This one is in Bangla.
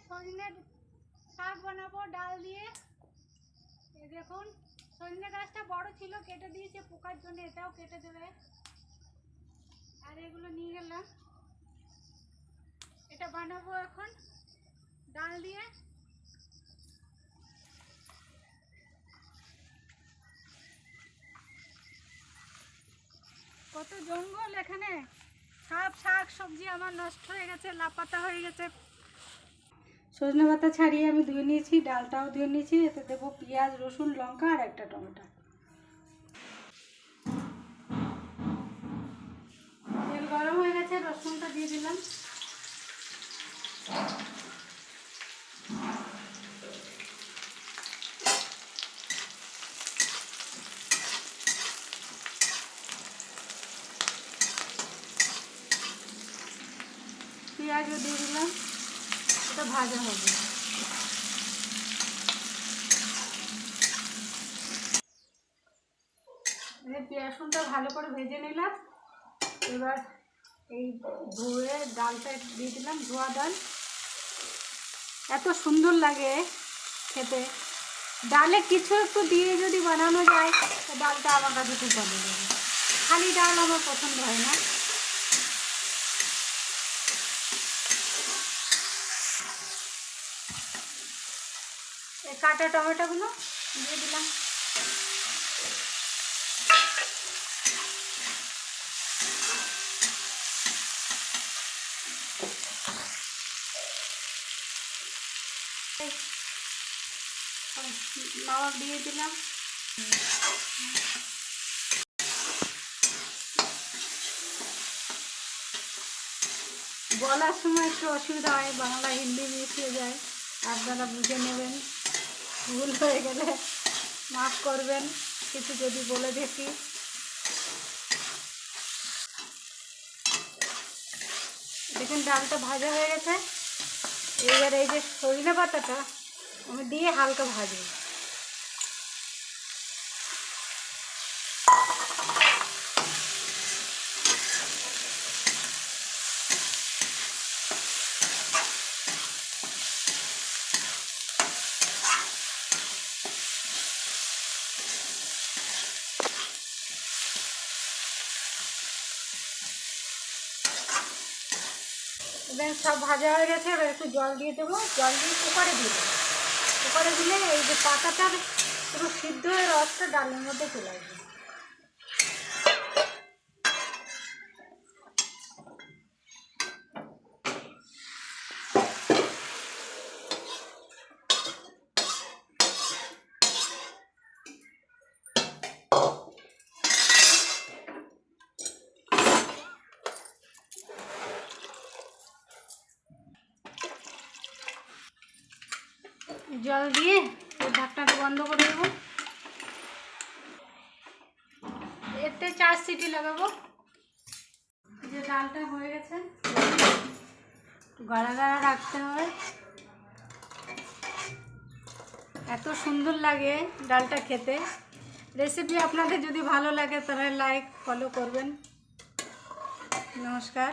সজনের শাক বানাবো ডাল দিয়ে। এই দেখুন সজনে গাছটা বড় ছিল, কেটে দিয়েছে পোকার জন্য, এটাও কেটে দেবে। আর এগুলো নিয়ে গেলাম, এটা বানাবো এখন ডাল দিয়ে। কত জঙ্গল এখানে, সব শাক সবজি আমার নষ্ট হয়ে গেছে, লাপাতা হয়ে গেছে। সজনে পাতা ছাড়িয়ে আমি ধুয়ে নিয়েছি, ডালটাও ধুয়ে নিয়েছি। এতে দেবো পেঁয়াজ রসুন লঙ্কা আর একটা টমেটো। তেল গরম হয়ে গেছে, রসুনটা দিয়ে দিলাম। পেঁয়াজও দিয়ে দিলাম, এটা ভাজা হবে। রসুনটা ভালো করে ভেজে নিলাম। এবার এই ধুয়ে ডালটা দিয়ে দিলাম, ধোয়া ডাল। এত সুন্দর লাগে খেতে, ডালে কিছু একটু দিয়ে যদি বানানো যায় তো ডালটা আমার কাছে খুব ভালো লাগে। খালি ডাল আমার পছন্দ হয় না। এই কাটা টমেটোগুলো দিয়ে দিলাম। লবণ দিয়ে দিলাম। বলার সময় একটু অসুবিধা হয়, বাংলা হিন্দি মিশিয়ে যায়, আপনারা বুঝে নেবেন। ভুল হয়ে গেলে মাফ করবেন, কিছু যদি বলে দেখি। দেখুন ডালটা ভাজা হয়ে গেছে। এবার এই যে সজনে পাতাটা আমি দিয়ে হালকা ভাজবো। এবার সব ভাজা হয়ে গেছে, এবার একটু জল দিয়ে দেবো। জল দিয়ে কুকারে দিয়ে দেবো। কুকারে দিলে এই যে পাতাটার পুরো সিদ্ধ হয়ে রসটা ডালের মধ্যে চলে আসবে। জল দিয়ে ঢাকনাটা বন্ধ করে দেবো। এতে 4 সিটি লাগাবো। যে ডালটা হয়ে গেছে, গাঢ়া গাঢ়া রাখতে হবে। এত সুন্দর লাগে ডালটা খেতে। রেসিপি আপনাদের যদি ভালো লাগে তাহলে লাইক ফলো করবেন। নমস্কার।